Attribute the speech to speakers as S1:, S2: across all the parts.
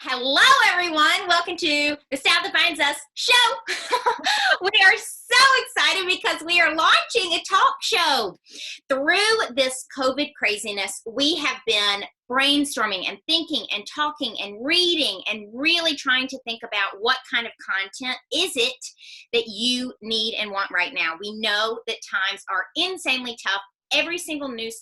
S1: Hello, everyone. Welcome to the Style That Finds Us show. We are so excited because we are launching a talk show. Through this COVID craziness, we have been brainstorming and thinking and talking and reading and really trying to think about what kind of content is it that you need and want right now. We know that times are insanely tough. Every single news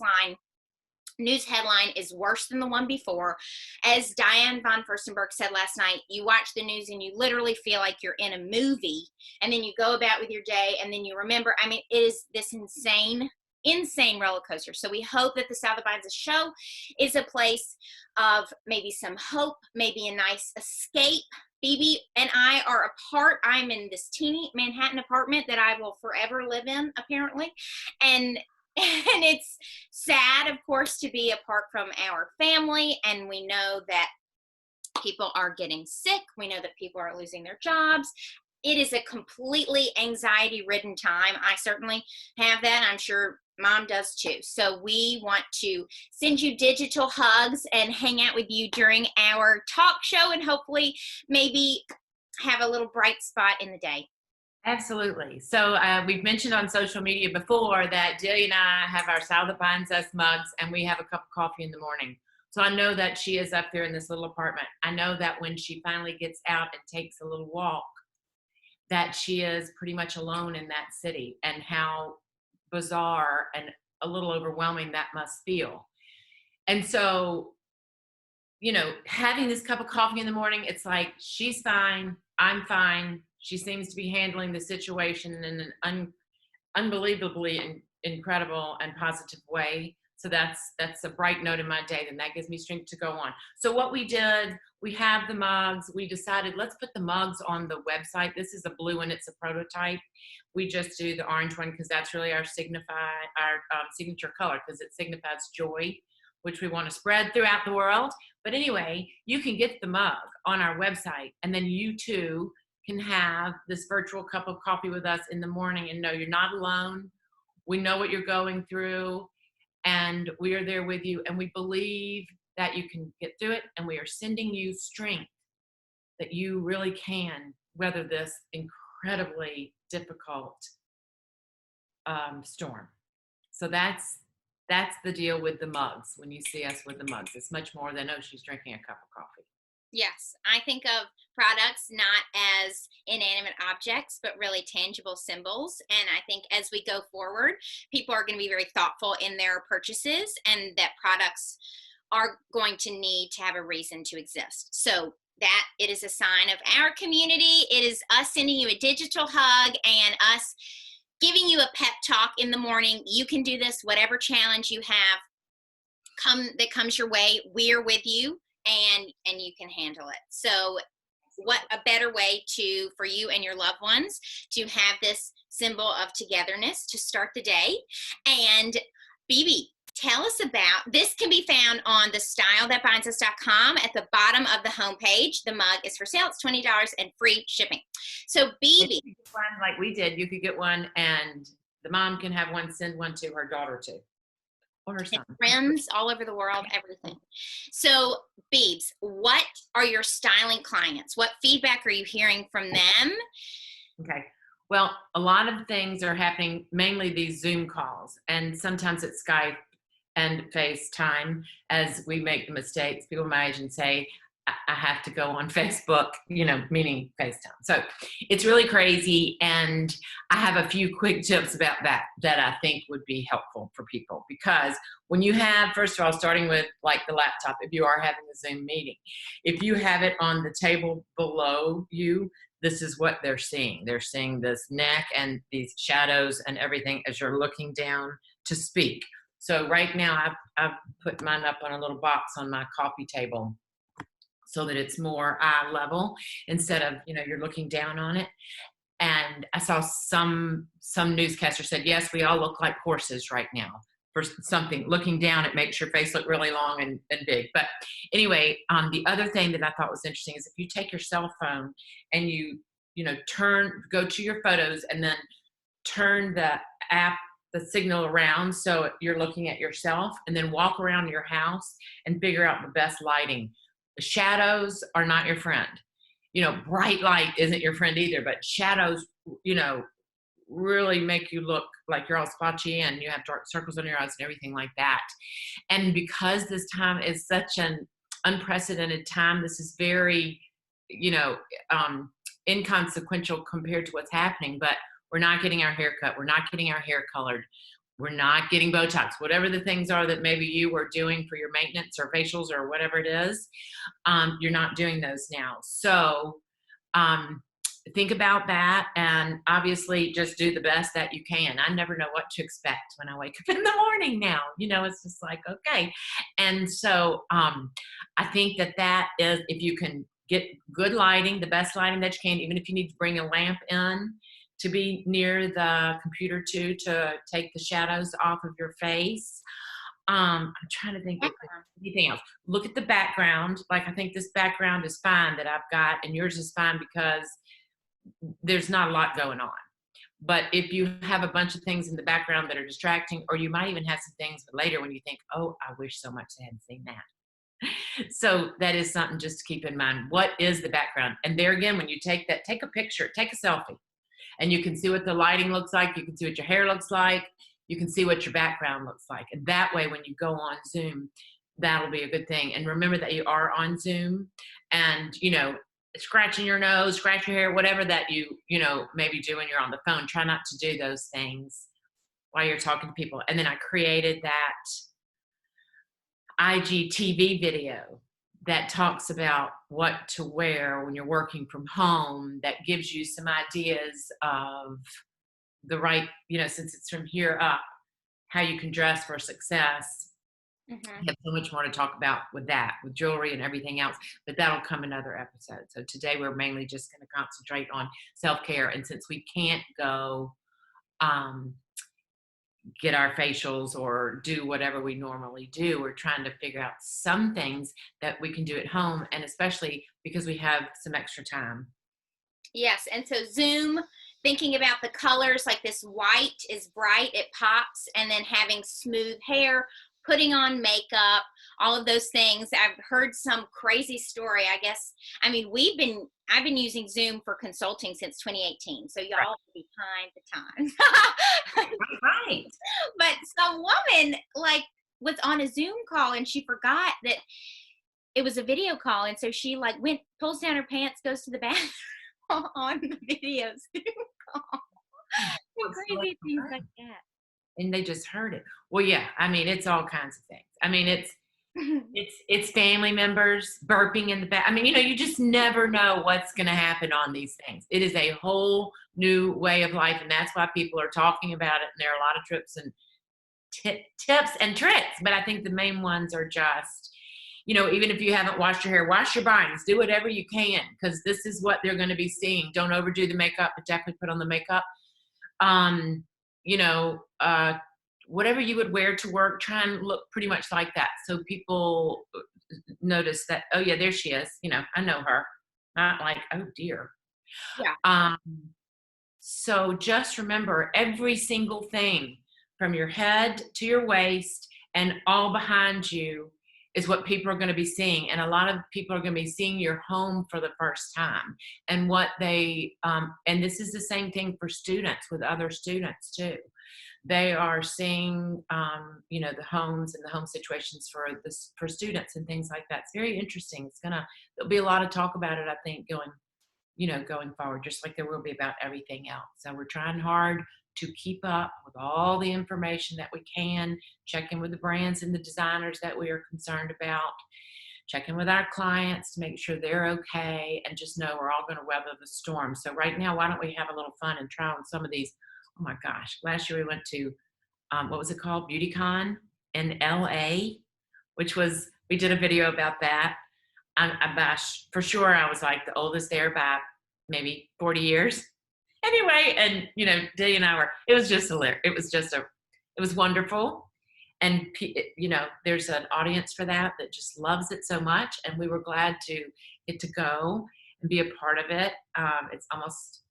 S1: headline is worse than the one before. As Diane von Furstenberg said last night, you watch the news and you literally feel like you're in a movie, and then you go about with your day, and then you remember, it is this insane roller coaster. So we hope that the Style That Finds Us show is a place of maybe some hope, maybe a nice escape. Phoebe and I are apart. I'm in this teeny Manhattan apartment that I will forever live in, apparently. And it's sad, of course, to be apart from our family, and we know that people are getting sick. We know that people are losing their jobs. It is a completely anxiety-ridden time. I certainly have that. I'm sure Mom does too. So we want to send you digital hugs and hang out with you during our talk show, and hopefully maybe have a little bright spot in the day.
S2: Absolutely. So we've mentioned on social media before that Delia and I have our Style That Binds Us mugs, and we have a cup of coffee in the morning. So I know that she is up there in this little apartment. I know that when she finally gets out and takes a little walk, that she is pretty much alone in that city, and how bizarre and a little overwhelming that must feel. And so, having this cup of coffee in the morning, it's like, she's fine, I'm fine. She seems to be handling the situation in an unbelievably incredible and positive way. So that's a bright note in my day, and that gives me strength to go on. So what we did, we have the mugs. We decided, let's put the mugs on the website. This is a blue one. It's a prototype. We just do the orange one because that's really our signature color, because it signifies joy, which we want to spread throughout the world. But anyway, you can get the mug on our website, and then you too can have this virtual cup of coffee with us in the morning and know you're not alone. We know what you're going through, and we are there with you, and we believe that you can get through it, and we are sending you strength that you really can weather this incredibly difficult storm. So that's the deal with the mugs. When you see us with the mugs, it's much more than, oh, she's drinking a cup of coffee.
S1: Yes, I think of products not as inanimate objects, but really tangible symbols. And I think as we go forward, people are going to be very thoughtful in their purchases, and that products are going to need to have a reason to exist. So that it is a sign of our community. It is us sending you a digital hug and us giving you a pep talk in the morning. You can do this, whatever challenge you have that comes your way. We're with you. And you can handle it. So what a better way for you and your loved ones to have this symbol of togetherness to start the day. And Bibi, tell us about, this can be found on the stylethatbindsus.com at the bottom of the homepage. The mug is for sale. It's $20 and free shipping. So Bibi,
S2: like we did, you could get one, and the mom can have one, send one to her daughter too.
S1: And friends all over the world, everything. So, Beebs, what are your styling clients? What feedback are you hearing from them?
S2: Okay. Well, a lot of things are happening, mainly these Zoom calls, and sometimes it's Skype and FaceTime. As we make the mistakes, people my age and say, I have to go on Facebook, meaning FaceTime. So it's really crazy. And I have a few quick tips about that I think would be helpful for people. Because when you have, first of all, starting with like the laptop, if you are having a Zoom meeting, if you have it on the table below you, this is what they're seeing. They're seeing this neck and these shadows and everything as you're looking down to speak. So right now I've put mine up on a little box on my coffee table, so that it's more eye level instead of, you're looking down on it. And I saw some newscaster said, yes, we all look like horses right now for something. Looking down, it makes your face look really long and big. But anyway, the other thing that I thought was interesting is if you take your cell phone and you go to your photos and then turn the signal around so you're looking at yourself, and then walk around your house and figure out the best lighting. shadows are not your friend. You know, bright light isn't your friend either, but shadows, you know, really make you look like you're all splotchy and you have dark circles on your eyes and everything like that. And because this time is such an unprecedented time, this is very, you know, inconsequential compared to what's happening, but we're not getting our hair cut. We're not getting our hair colored. We're not getting Botox, whatever the things are that maybe you were doing for your maintenance or facials or whatever it is. You're not doing those now. So think about that, and obviously just do the best that you can. I never know what to expect when I wake up in the morning now. You know, it's just like, okay. And so I think that is, if you can get good lighting, the best lighting that you can, even if you need to bring a lamp in to be near the computer to take the shadows off of your face. I'm trying to think of anything else. Look at the background. Like, I think this background is fine that I've got, and yours is fine because there's not a lot going on. But if you have a bunch of things in the background that are distracting, or you might even have some things later when you think, oh, I wish so much they hadn't seen that. So that is something just to keep in mind. What is the background? And there again, when you take that, take a picture, take a selfie, and you can see what the lighting looks like. You can see what your hair looks like. You can see what your background looks like. And that way, when you go on Zoom, that'll be a good thing. And remember that you are on Zoom, and, you know, scratching your nose, scratch your hair, whatever that you know, maybe do when you're on the phone. Try not to do those things while you're talking to people. And then I created that IGTV video that talks about what to wear when you're working from home, that gives you some ideas of the right, you know, since it's from here up, how you can dress for success.
S1: Mm-hmm.
S2: We have so much more to talk about with that, with jewelry and everything else, but that'll come another episode. So today we're mainly just going to concentrate on self-care. And since we can't go get our facials or do whatever we normally do, we're trying to figure out some things that we can do at home, and especially because we have some extra time.
S1: Yes, and so Zoom, thinking about the colors, like this white is bright, it pops, and then having smooth hair, putting on makeup, all of those things. I've heard some crazy story, I guess. I mean, I've been using Zoom for consulting since 2018, so y'all are behind the times.
S2: Right.
S1: But some woman, like, was on a Zoom call, and she forgot that it was a video call, and so she, like, pulls down her pants, goes to the bathroom on the video Zoom call. Crazy things like that.
S2: And they just heard it. Well, yeah, I mean, it's all kinds of things. I mean, it's family members burping in the back. I mean, you know, you just never know what's going to happen on these things. It is a whole new way of life, and that's why people are talking about it. And there are a lot of trips and tips and tricks, but I think the main ones are just, you know, even if you haven't washed your hair, wash your bangs, do whatever you can, because this is what they're going to be seeing. Don't overdo the makeup, but definitely put on the makeup. You know, whatever you would wear to work, try and look pretty much like that, so people notice that, oh yeah, there she is. You know, I know her. Not like, oh dear.
S1: Yeah.
S2: So just remember, every single thing from your head to your waist and all behind you is what people are going to be seeing. And a lot of people are going to be seeing your home for the first time. And what they, and this is the same thing for students, with other students too. They are seeing, you know, the homes and the home situations for students and things like that. It's very interesting. There'll be a lot of talk about it, I think, going forward, just like there will be about everything else. So we're trying hard to keep up with all the information that we can, check in with the brands and the designers that we are concerned about, check in with our clients to make sure they're okay, and just know we're all going to weather the storm. So right now, why don't we have a little fun and try on some of these? Oh my gosh, last year we went to, what was it called? BeautyCon in LA, we did a video about that. For sure, I was like the oldest there by maybe 40 years. Anyway, and, you know, Dee and I it was just hilarious. It was wonderful. And, you know, there's an audience for that just loves it so much. And we were glad to get to go and be a part of it. It's almost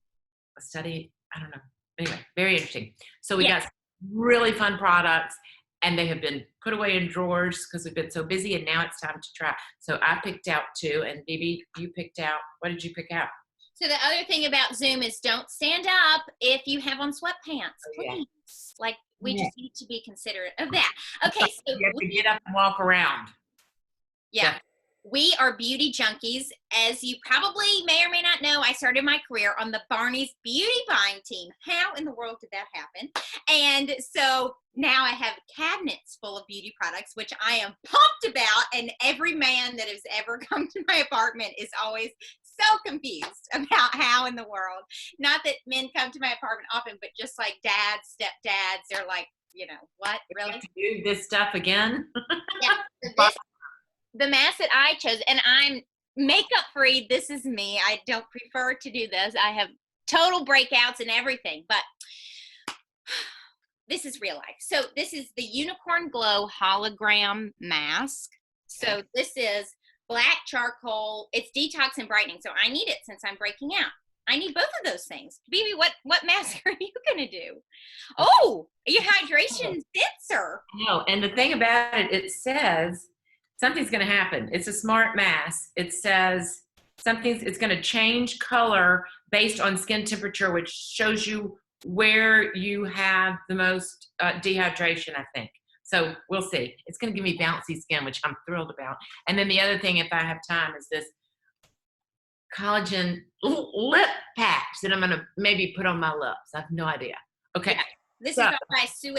S2: a study. I don't know. Anyway, very interesting. So we got really fun products, and they have been put away in drawers because we've been so busy, and now it's time to try. So I picked out 2, and Bibi, you picked out, what did you pick out?
S1: So the other thing about Zoom is don't stand up if you have on sweatpants, please. Like, we just need to be considerate of that. Okay, so
S2: you have to get up and walk around.
S1: Yeah. We are beauty junkies. As you probably may or may not know, I started my career on the Barney's beauty buying team. How in the world did that happen? And so now I have cabinets full of beauty products, which I am pumped about. And every man that has ever come to my apartment is always so confused about how in the world, not that men come to my apartment often, but just like dads, stepdads, they're like, you know, what, really?
S2: To do this stuff again?
S1: Yeah. So the mask that I chose, and I'm makeup free. This is me. I don't prefer to do this. I have total breakouts and everything, but this is real life. So this is the Unicorn Glow hologram mask. So this is black charcoal. It's detox and brightening. So I need it since I'm breaking out. I need both of those things. Bibi, what mask are you going to do? Oh, your hydration sensor.
S2: No, and the thing about it, it says something's going to happen. It's a smart mask. It says it's going to change color based on skin temperature, which shows you where you have the most dehydration, I think. So we'll see. It's going to give me bouncy skin, which I'm thrilled about. And then the other thing, if I have time, is this collagen lip patch that I'm going to maybe put on my lips. I have no idea. Okay.
S1: Yeah. This is by Sue.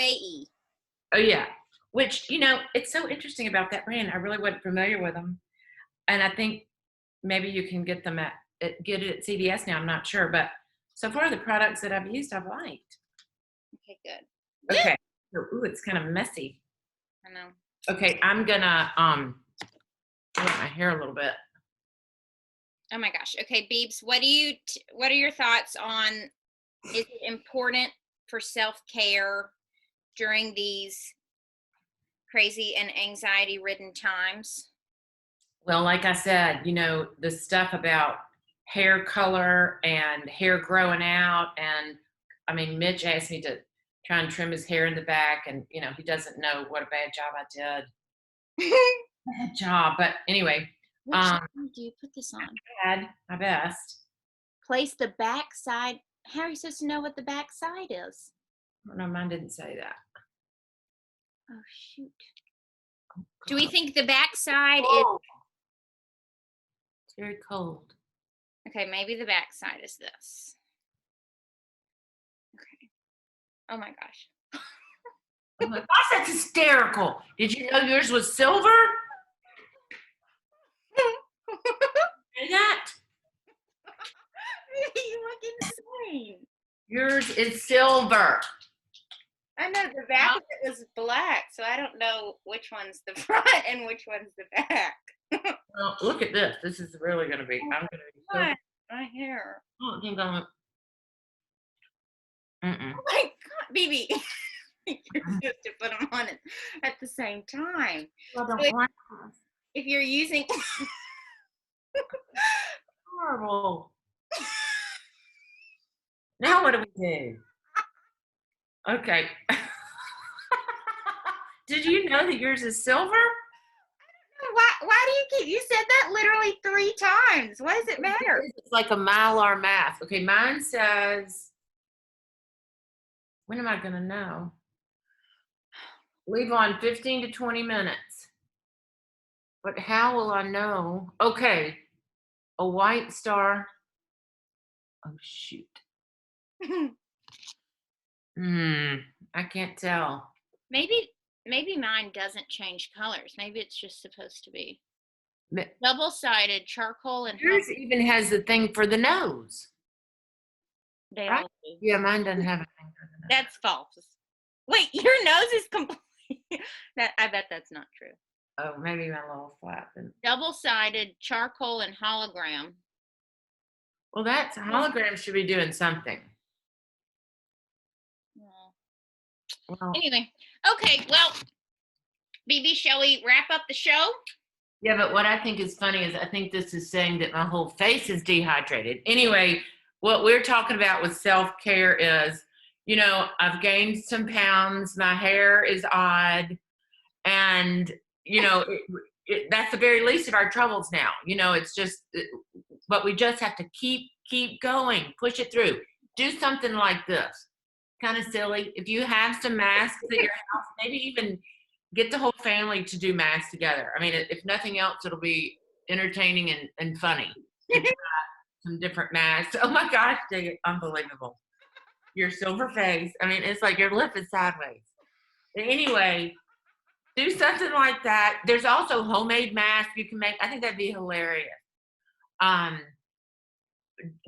S2: Oh, yeah. Which, you know, it's so interesting about that brand. I really wasn't familiar with them. And I think maybe you can get them get it at CVS now. I'm not sure. But so far, the products that I've used, I've liked.
S1: Okay, good.
S2: Okay. Ooh, it's kind of messy.
S1: I know.
S2: Okay, I'm going to get my hair a little bit.
S1: Oh, my gosh. Okay, Beebs, what are your thoughts on, is it important for self-care during these crazy and anxiety-ridden times?
S2: Well, like I said, you know, the stuff about hair color and hair growing out, and I mean, Mitch asked me to try and trim his hair in the back, and you know, he doesn't know what a bad job I did. Bad job, but anyway.
S1: What shape do you put this on?
S2: I had my best.
S1: Place the back side. How are you supposed to know what the back side is?
S2: Oh, no, mine didn't say that.
S1: Oh, shoot. Do we think the back side
S2: is... It's very cold.
S1: Okay, maybe the back side is this. Okay. Oh, my gosh.
S2: Oh, my gosh, that's hysterical. Did you know yours was silver? That?
S1: You look insane.
S2: Yours is silver.
S1: I know the back of it was black, so I don't know which one's the front and which one's the back.
S2: Well, look at this. This is really going to be. I'm going to be.
S1: What? My hair.
S2: Oh, I think I'm.
S1: Oh my God, Bibi. You're supposed to put them on at the same time.
S2: Well,
S1: so if you're using.
S2: Horrible. Now what do we do? Okay. Did you know that yours is silver?
S1: Why do you keep, you said that literally 3 times. Why does it matter?
S2: It's like a Mylar mask. Okay, mine says, when am I going to know? Leave on 15 to 20 minutes. But how will I know? Okay, a white star. Oh, shoot. I can't tell.
S1: Maybe mine doesn't change colors. Maybe it's just supposed to be double-sided charcoal and
S2: yours even has the thing for the nose.
S1: They
S2: right?
S1: all do.
S2: Yeah, mine doesn't have a thing for the nose.
S1: That's false. Wait, your nose is complete. I bet that's not true.
S2: Oh, maybe my little flap.
S1: Double-sided charcoal and hologram.
S2: Well, that's hologram should be doing something.
S1: Well, anyway, okay, well, Bibi, shall we wrap up the show?
S2: Yeah, but what I think is funny is I think this is saying that my whole face is dehydrated. Anyway, what we're talking about with self-care is, you know, I've gained some pounds. My hair is odd. And, you know, that's the very least of our troubles now. You know, it's just, but we just have to keep going, push it through. Do something like this. Kind of silly. If you have some masks at your house, maybe even get the whole family to do masks together. I mean, if nothing else, it'll be entertaining and funny. Some different masks. Oh my gosh, unbelievable. Your silver face. I mean, it's like your lip is sideways. Anyway, do something like that. There's also homemade masks you can make. I think that'd be hilarious.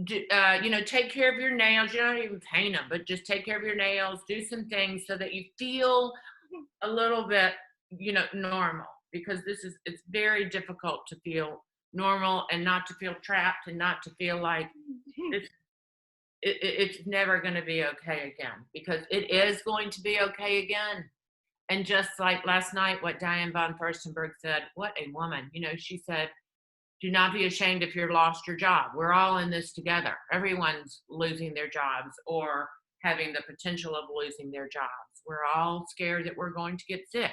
S2: You know, take care of your nails. You don't even paint them, but just take care of your nails. Do some things so that you feel a little bit, you know, normal, because it's very difficult to feel normal and not to feel trapped and not to feel like it's never going to be okay again, because it is going to be okay again. And just like last night, what Diane von Furstenberg said, what a woman. You know, she said, do not be ashamed if you're lost your job. We're all in this together. Everyone's losing their jobs or having the potential of losing their jobs. We're all scared that we're going to get sick.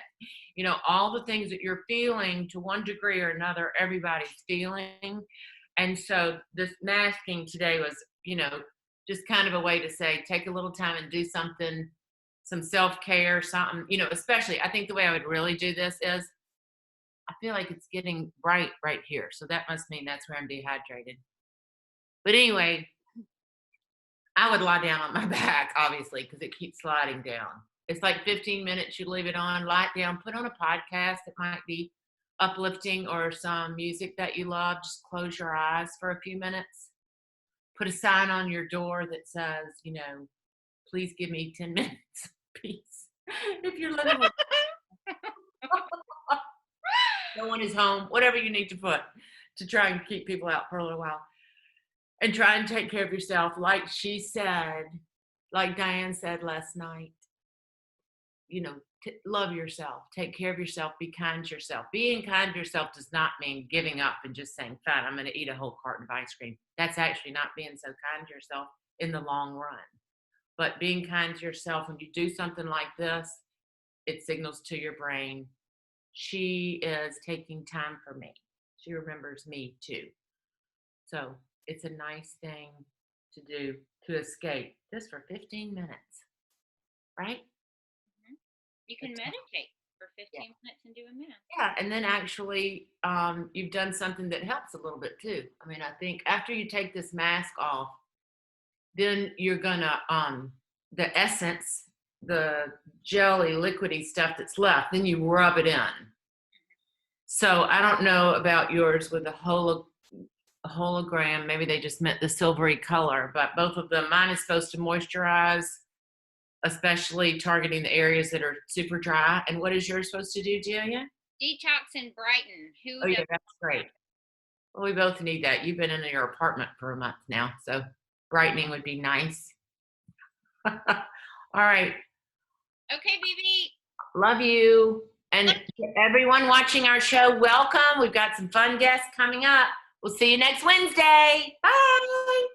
S2: You know, all the things that you're feeling to one degree or another, everybody's feeling. And so this masking today was, you know, just kind of a way to say, take a little time and do something, some self-care, something, you know, especially I think the way I would really do this is, I feel like it's getting bright right here. So that must mean that's where I'm dehydrated. But anyway, I would lie down on my back, obviously, because it keeps sliding down. It's like 15 minutes, you leave it on, lie down, put on a podcast that might be uplifting or some music that you love. Just close your eyes for a few minutes. Put a sign on your door that says, you know, please give me 10 minutes peace. If you're living with no one is home, whatever you need to put to try and keep people out for a little while. And try and take care of yourself. Like she said, like Diane said last night, you know, love yourself, take care of yourself, be kind to yourself. Being kind to yourself does not mean giving up and just saying, fine, I'm going to eat a whole carton of ice cream. That's actually not being so kind to yourself in the long run. But being kind to yourself, when you do something like this, it signals to your brain, she is taking time for me. She remembers me too. So it's a nice thing to do, to escape just for 15 minutes, right?
S1: Mm-hmm. You can meditate for 15 minutes and do a minute.
S2: Yeah, and then actually you've done something that helps a little bit too. I mean, I think after you take this mask off, then you're gonna, the essence, the jelly, liquidy stuff that's left, then you rub it in. So I don't know about yours with the hologram, maybe they just meant the silvery color, but both of them, mine is supposed to moisturize, especially targeting the areas that are super dry. And what is yours supposed to do, Julia?
S1: Detox and brighten.
S2: Oh yeah, that's great. Well, we both need that. You've been in your apartment for a month now, so brightening would be nice. All right.
S1: Okay, BB.
S2: Love you. And everyone watching our show, welcome. We've got some fun guests coming up. We'll see you next Wednesday. Bye.